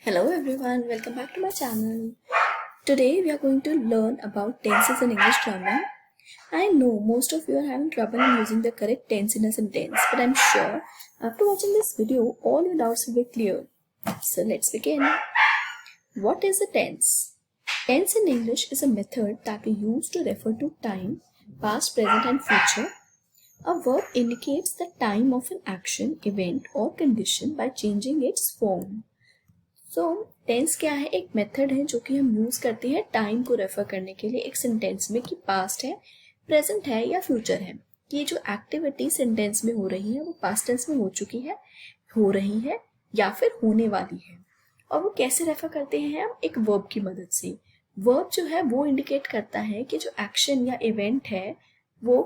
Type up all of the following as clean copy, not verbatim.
Hello everyone, welcome back to my channel. Today we are going to learn about tenses in English grammar. I know most of you are having trouble in using the correct tense in a sentence, but I'm sure after watching this video, all your doubts will be cleared. So let's begin. What is a tense? Tense in English is a method that we use to refer to time, past, present and future. A verb indicates the time of an action, event or condition by changing its form. Tense क्या है? एक method है जो कि हम use करते हैं time को रेफर करने के लिए एक सेंटेंस में कि पास्ट है, प्रेजेंट है या फ्यूचर है. ये जो एक्टिविटी सेंटेंस में हो रही है वो पास्ट टेंस में हो चुकी है, हो रही है या फिर होने वाली है. और वो कैसे रेफर करते हैं हम? एक वर्ब की मदद से. वर्ब जो है वो इंडिकेट करता है कि जो एक्शन या इवेंट है वो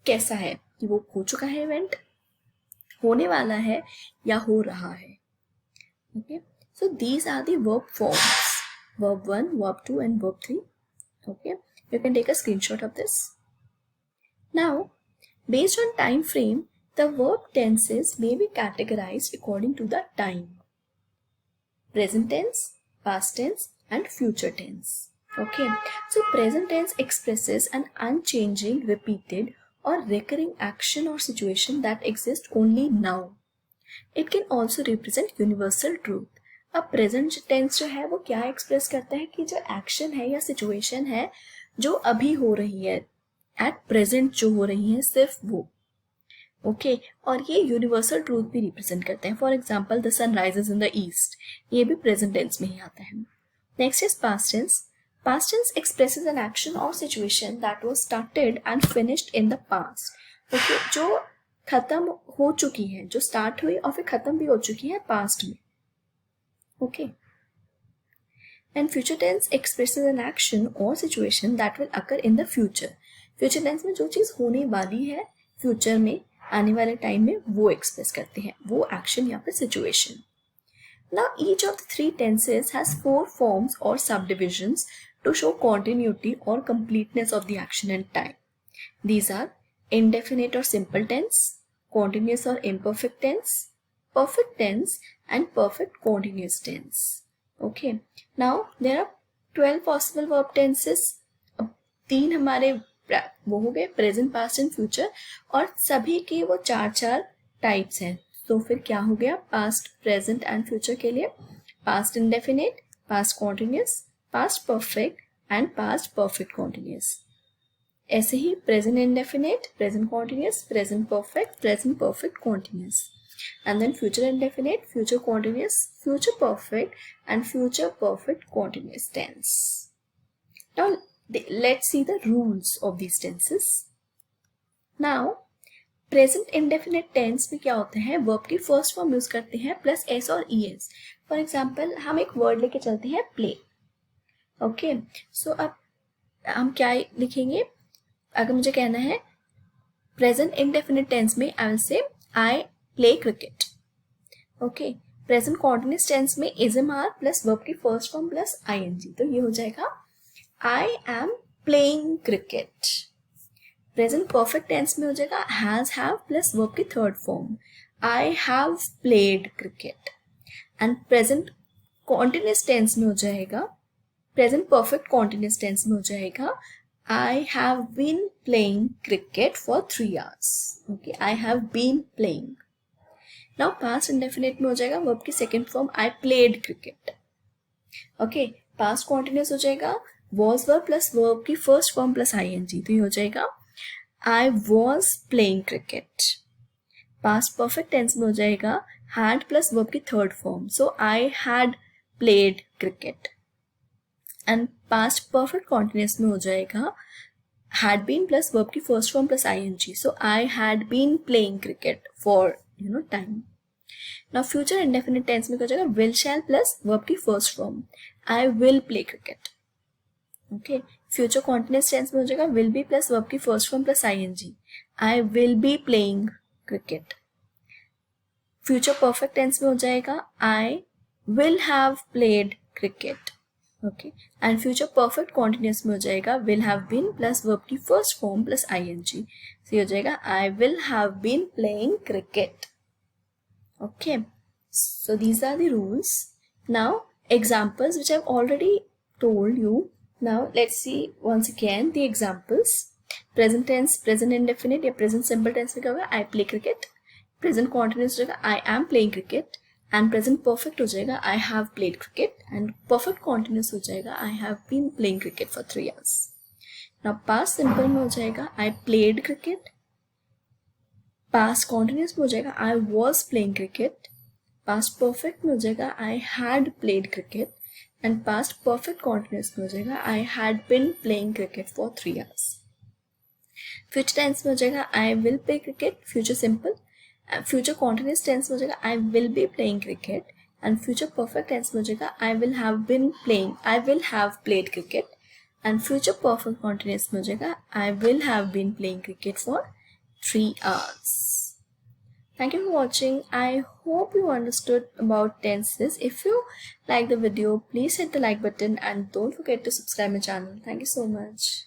कैसा है, कि वो हो चुका है इवेंट, होने वाला है या हो रहा है. Okay, so these are the verb forms: verb 1, verb 2 and verb 3. Okay, you can take a screenshot of this. Now, based on time frame, the verb tenses may be categorized according to the time: present tense, past tense and future tense. Okay, so present tense expresses an unchanging, repeated or recurring action or situation that exists only now. It can also represent universal truth. अब present tense जो है वो क्या express करता है कि जो action है या सिचुएशन है जो अभी हो रही है, एट प्रेजेंट जो हो रही है सिर्फ वो. ओके, और ये यूनिवर्सल ट्रूथ भी रिप्रेजेंट करते हैं. For example, the sun rises in the east, ये भी प्रेजेंट टेंस में ही आता है. Next is past tense. Past tense expresses an action और situation that was started and finished in the past. Okay, जो खत्म हो चुकी है, जो स्टार्ट हुई और फिर खत्म भी हो चुकी है पास्ट में. Okay, and future tense expresses an action or situation that will occur in the future. Future tense में जो चीज होने वाली है फ्यूचर में, आने वाले टाइम में, वो एक्सप्रेस करते हैं, वो एक्शन या फिर situation. Now each of the three tenses has 4 forms or subdivisions to show continuity or completeness of the action and time. These are indefinite or simple tense, continuous or imperfect tense, perfect tense and perfect continuous tense. Okay, now there are 12 possible verb tenses. अब 3 हमारे वो हो गए, present, past and future, और सभी के वो 4 types हैं. तो फिर क्या हो गया? पास्ट, प्रेजेंट एंड फ्यूचर के लिए past indefinite, past continuous, past perfect and past perfect continuous. ऐसे ही present indefinite, present continuous, present perfect, present perfect continuous. And then future indefinite, future continuous, future perfect and future perfect continuous tense. Now let's see the rules of these tenses. Now present indefinite tense में क्या होता है? verb की first form use करते हैं plus s और es. For example, हम एक word लेके चलते हैं play. Okay, so अब हम क्या लिखेंगे? अगर मुझे कहना है present indefinite tense में I will say I play cricket. Okay, present continuous tense में is am are plus verb की first form plus ing, तो ये हो जाएगा I am playing cricket. Present perfect tense में हो जाएगा has have plus verb की third form I have played cricket. And present continuous tense में हो जाएगा, present perfect continuous tense में हो जाएगा I have been playing cricket for 3 hours. Okay, I have been playing. Now past indefinite में हो जाएगा verb की second form I played cricket. Okay, past continuous हो जाएगा was verb plus verb की first form plus ing, तो ये हो जाएगा I was playing cricket. Past perfect tense में हो जाएगा had plus verb की third form, so I had played cricket. And past perfect continuous में हो जाएगा had been plus verb की first form plus ing, so I had been playing cricket for time. Now future indefinite tense में क्या हो जाएगा? will shall plus verb की first form I will play cricket. Okay, future continuous tense में हो जाएगा will be plus verb की first form plus ing I will be playing cricket. Future perfect tense में हो जाएगा I will have played cricket. Okay, and future perfect continuous में हो जाएगा will have been plus verb की first form plus ing, so ये हो जाएगा I will have been playing cricket. Okay, so these are the rules. Now examples which I've already told you. Now let's see once again the examples. Present tense, present indefinite या present simple tense में क्या होगा, I play cricket. Present continuous हो जाएगा I am playing cricket. And present perfect हो जाएगा I have played cricket. And perfect continuous हो जाएगा I have been playing cricket for 3 years. Now past simple में हो जाएगा I played cricket. Past continuous में हो जाएगा I was playing cricket. Past perfect में हो जाएगा I had played cricket. And past perfect continuous में हो जाएगा I had been playing cricket for 3 years. Future tense में हो जाएगा I will play cricket. Future simple. Future continuous tense में हो जाएगा I will be playing cricket. And future perfect tense में हो जाएगा I will have played cricket. And future perfect continuous में हो जाएगा I will have been playing cricket for 3 hours. Thank you for watching. I hope you understood about tenses. If you like the video, please hit the like button and don't forget to subscribe my channel. Thank you so much.